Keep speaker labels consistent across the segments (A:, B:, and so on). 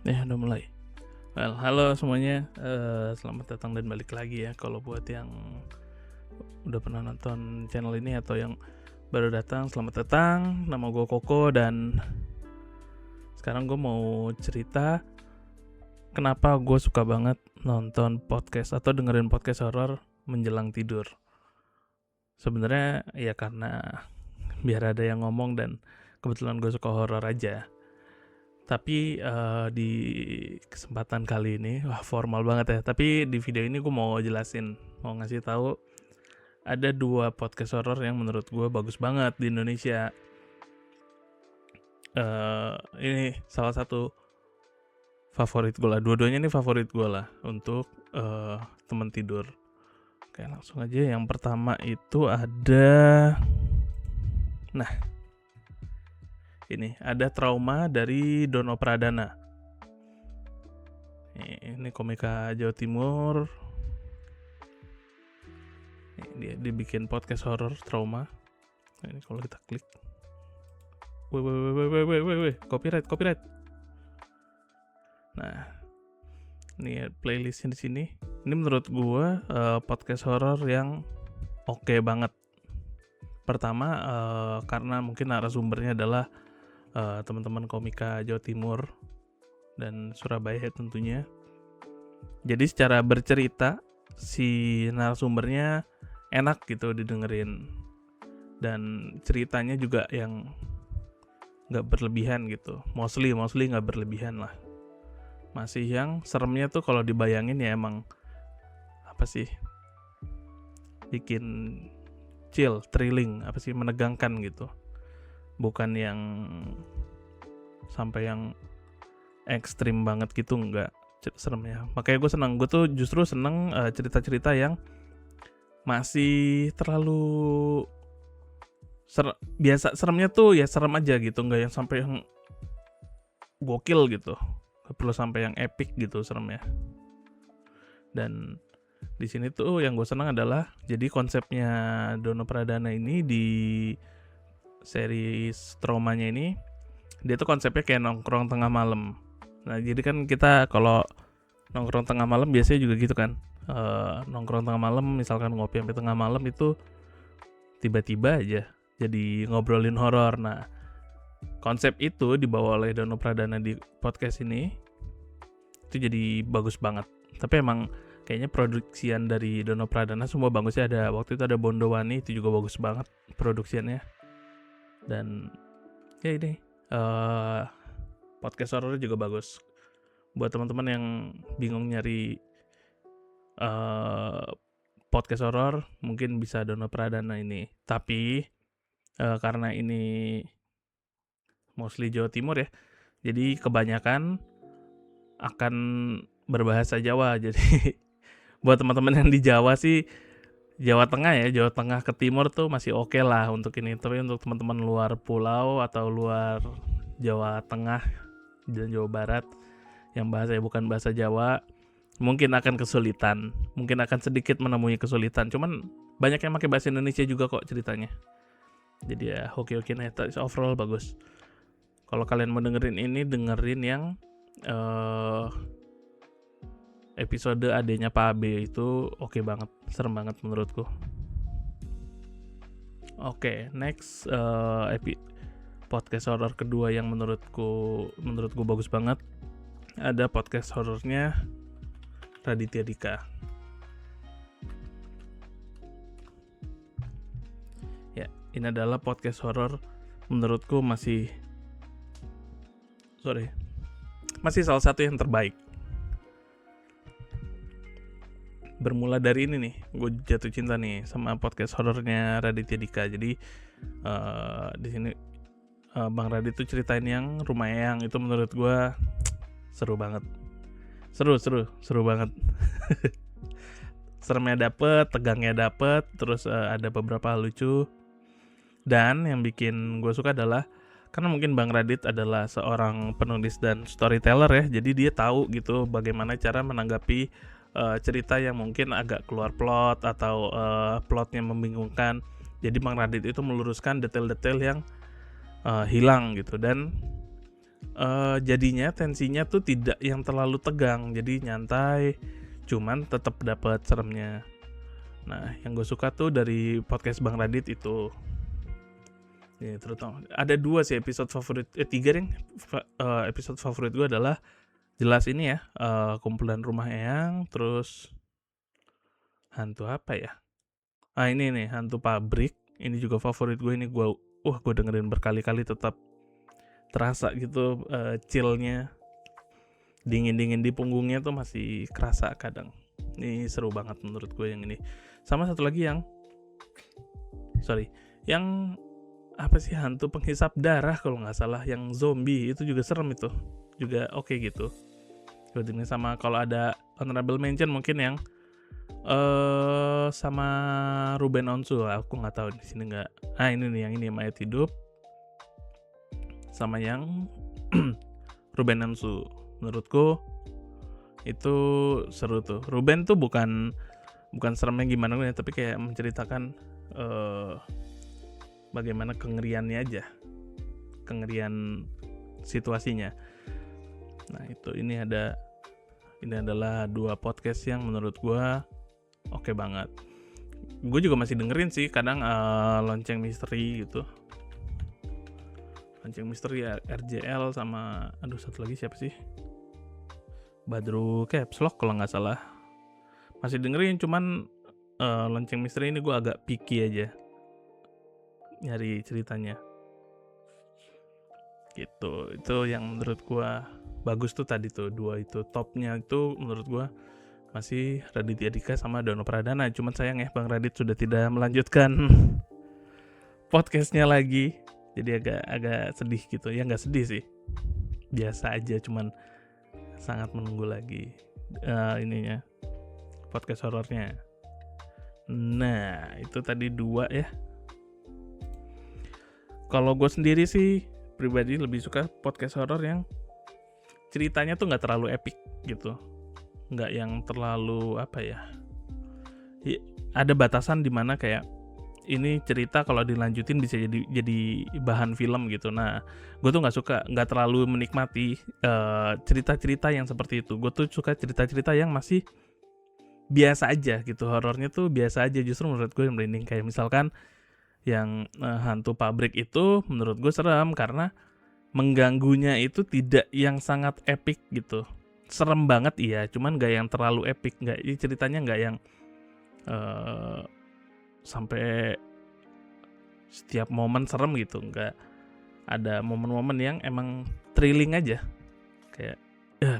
A: Udah mulai. Well, halo semuanya, selamat datang dan balik lagi ya. Kalau buat yang udah pernah nonton channel ini atau yang baru datang, selamat datang. Nama gue Koko dan sekarang gue mau cerita kenapa gue suka banget nonton podcast atau dengerin podcast horor menjelang tidur. Sebenarnya ya karena biar ada yang ngomong dan kebetulan gue suka horor aja. Tapi di kesempatan kali ini, wah formal banget ya. Tapi di video ini gue mau jelasin, mau ngasih tahu ada 2 podcast horor yang menurut gue bagus banget di Indonesia. Ini salah satu favorit gue lah. Dua-duanya ini favorit gue lah untuk teman tidur. Oke, langsung aja. Yang pertama itu ada, ini ada Trauma dari Dono Pradana. Ini komika Jawa Timur. Dia bikin podcast horror Trauma. Nah, ini kalau kita klik, weh, copyright. Nah, ini playlistnya di sini. Ini menurut gua podcast horror yang oke banget. Pertama, karena mungkin narasumbernya adalah teman-teman komika Jawa Timur dan Surabaya tentunya. Jadi secara bercerita si narasumbernya enak gitu didengerin, dan ceritanya juga yang nggak berlebihan gitu, mostly nggak berlebihan lah, masih yang seremnya tuh kalau dibayangin ya emang apa sih, bikin chill, thrilling, apa sih, menegangkan gitu, bukan yang sampai yang ekstrim banget gitu, enggak seremnya. Makanya gue tuh justru seneng cerita-cerita yang masih terlalu biasa. Seremnya tuh ya serem aja gitu, nggak yang sampai yang gokil gitu, nggak perlu sampai yang epic gitu seremnya. Dan di sini tuh yang gue senang adalah jadi konsepnya Dono Pradana ini di series Traumanya ini, dia tuh konsepnya kayak nongkrong tengah malam. Nah jadi kan kita kalau nongkrong tengah malam biasanya juga gitu kan, nongkrong tengah malam misalkan ngopi sampai tengah malam itu tiba-tiba aja jadi ngobrolin horor. Nah konsep itu dibawa oleh Dono Pradana di podcast ini itu jadi bagus banget. Tapi emang kayaknya produksian dari Dono Pradana semua bagus ya. Ada waktu itu ada Bondowani, itu juga bagus banget produksiannya. Dan ya ini podcast horornya juga bagus. Buat teman-teman yang bingung nyari podcast horor, mungkin bisa Dono Pradana ini. Tapi karena ini mostly Jawa Timur ya, jadi kebanyakan akan berbahasa Jawa. Jadi buat teman-teman yang di Jawa sih, Jawa Tengah ya, Jawa Tengah ke Timur tuh masih oke lah untuk ini. Tapi untuk teman-teman luar pulau atau luar Jawa Tengah dan Jawa Barat yang bahasanya bukan bahasa Jawa, mungkin akan kesulitan, mungkin akan sedikit menemui kesulitan. Cuman banyak yang pakai bahasa Indonesia juga kok ceritanya. Jadi ya oke-oke nih, overall bagus. Kalau kalian mau dengerin ini, dengerin yang episode adanya Pak AB itu oke banget, serem banget menurutku. Oke, next podcast horror kedua yang menurutku bagus banget, ada podcast horornya Raditya Dika. Ya, ini adalah podcast horor menurutku masih salah satu yang terbaik. Bermula dari ini nih, gue jatuh cinta nih sama podcast horornya Raditya Dika. Jadi di sini Bang Radit tuh ceritain yang Rumah Eyang, itu menurut gue seru banget, seru banget. Seremnya dapet, tegangnya dapet, terus ada beberapa lucu. Dan yang bikin gue suka adalah karena mungkin Bang Radit adalah seorang penulis dan storyteller ya, jadi dia tahu gitu bagaimana cara menanggapi cerita yang mungkin agak keluar plot atau plotnya membingungkan. Jadi Bang Radit itu meluruskan detail-detail yang hilang gitu. Dan jadinya tensinya tuh tidak yang terlalu tegang, jadi nyantai, cuman tetap dapat seremnya. Nah, yang gue suka tuh dari podcast Bang Radit itu, ya terutama ada 2 sih episode favorit, 3 deh. Episode favorit gue adalah jelas ini ya, kumpulan rumah Eyang, terus hantu apa ya? Ini nih, hantu pabrik. Ini juga favorit gue, ini gue dengerin berkali-kali tetap terasa gitu, chill-nya, dingin-dingin di punggungnya tuh masih kerasa kadang. Ini seru banget menurut gue yang ini. Sama satu lagi yang apa sih, hantu penghisap darah kalau nggak salah, yang zombie itu juga serem, itu juga oke gitu. Ini sama kalau ada honorable mention mungkin yang sama Ruben Onsu, aku nggak tahu di sini nggak. Ini nih, yang ini Mayat Hidup sama yang Ruben Onsu, menurutku itu seru tuh. Ruben tuh bukan seremnya gimana nih, tapi kayak menceritakan bagaimana kengeriannya aja, kengerian situasinya. Nah itu, ini adalah 2 podcast yang menurut gue oke banget. Gue juga masih dengerin sih kadang Lonceng Misteri gitu, Lonceng Misteri RJL sama satu lagi siapa sih, Badru Caps Lock kalau nggak salah, masih dengerin. Cuman Lonceng Misteri ini gue agak picky aja nyari ceritanya gitu. Itu yang menurut gue bagus tuh tadi tuh 2 itu. Topnya itu menurut gue masih Raditya Dika sama Dono Pradana. Cuman sayang ya, Bang Radit sudah tidak melanjutkan podcastnya lagi, jadi agak sedih gitu ya. Nggak sedih sih, biasa aja, cuman sangat menunggu lagi ininya, podcast horornya. Nah itu tadi 2 ya. Kalau gue sendiri sih pribadi lebih suka podcast horor yang ceritanya tuh nggak terlalu epic gitu, nggak yang terlalu apa ya, ada batasan dimana kayak ini cerita kalau dilanjutin bisa jadi bahan film gitu. Nah gue tuh nggak terlalu menikmati cerita-cerita yang seperti itu. Gue tuh suka cerita-cerita yang masih biasa aja gitu, horornya tuh biasa aja. Justru menurut gue yang merinding, kayak misalkan yang hantu pabrik itu menurut gue serem karena mengganggunya itu tidak yang sangat epic gitu. Serem banget iya, cuman gak yang terlalu epic, ceritanya gak yang sampai setiap momen serem gitu. Gak, ada momen-momen yang emang thrilling aja, kayak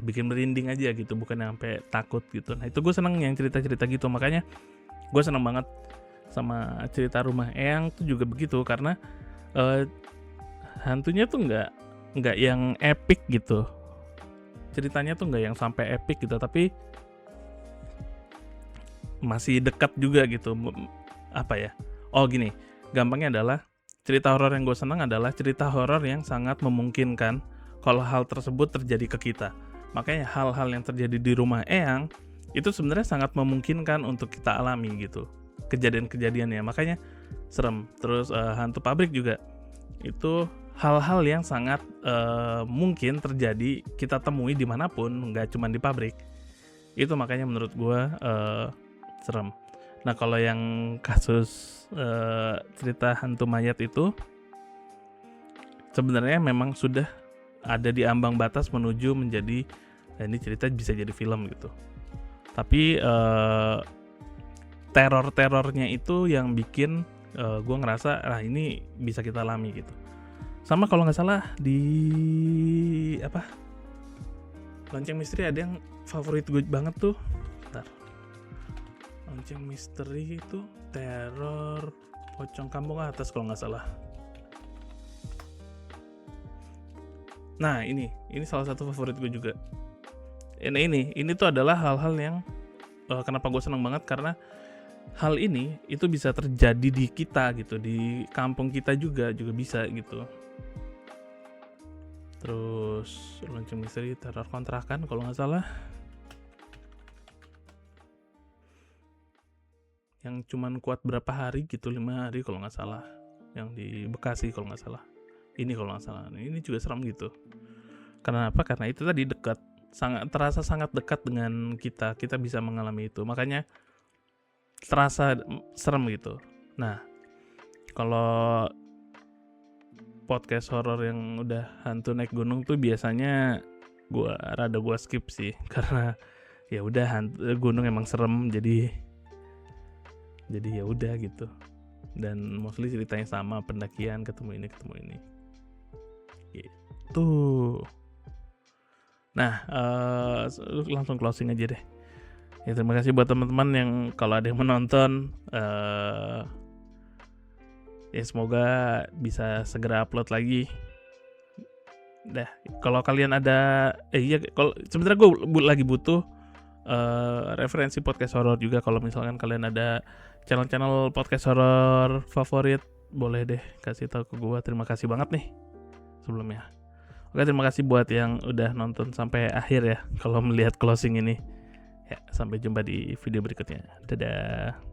A: bikin merinding aja gitu, bukan yang sampai takut gitu. Nah itu gue seneng yang cerita-cerita gitu, makanya gue seneng banget sama cerita Rumah Eyang tuh juga begitu, karena hantunya tuh nggak yang epic gitu, ceritanya tuh nggak yang sampai epic gitu, tapi masih dekat juga gitu. Apa ya, gini, gampangnya adalah cerita horor yang gue senang adalah cerita horor yang sangat memungkinkan kalau hal tersebut terjadi ke kita. Makanya hal-hal yang terjadi di Rumah Eyang itu sebenarnya sangat memungkinkan untuk kita alami gitu, kejadian-kejadiannya, makanya serem. Terus hantu pabrik juga itu hal-hal yang sangat mungkin terjadi, kita temui dimanapun, nggak cuma di pabrik. Itu makanya menurut gue serem. Nah kalau yang kasus cerita hantu mayat itu sebenarnya memang sudah ada di ambang batas menuju menjadi ini cerita bisa jadi film gitu. Tapi teror-terornya itu yang bikin gue ngerasa ini bisa kita alami gitu. Sama kalau nggak salah di Lonceng Misteri ada yang favorit gue banget tuh. Bentar. Lonceng Misteri itu teror pocong kampung atas kalau nggak salah. Nah ini salah satu favorit gue juga. Ini tuh adalah hal-hal yang kenapa gue seneng banget, karena hal ini itu bisa terjadi di kita gitu, di kampung kita juga bisa gitu. Terus Lonceng Misteri teror kontrakan kalau nggak salah, yang cuman kuat berapa hari gitu, 5 hari kalau nggak salah, yang di Bekasi kalau nggak salah. Ini kalau nggak salah, ini juga serem gitu. Kenapa? Karena itu tadi dekat, terasa sangat dekat dengan kita bisa mengalami itu, makanya terasa serem gitu. Nah, kalau podcast horor yang udah hantu naik gunung tuh biasanya gua skip sih karena ya udah gunung emang serem, jadi ya udah gitu. Dan mostly ceritanya sama, pendakian, ketemu ini gitu. Nah, langsung closing aja deh. Ya, terima kasih buat teman-teman yang kalau ada yang menonton, ya semoga bisa segera upload lagi. Dah, kalau kalian ada, kalau sebenarnya gue lagi butuh referensi podcast horor juga. Kalau misalkan kalian ada channel podcast horor favorit, boleh deh kasih tahu ke gue. Terima kasih banget nih sebelumnya. Oke, terima kasih buat yang udah nonton sampai akhir ya. Kalau melihat closing ini, ya sampai jumpa di video berikutnya. Dadah.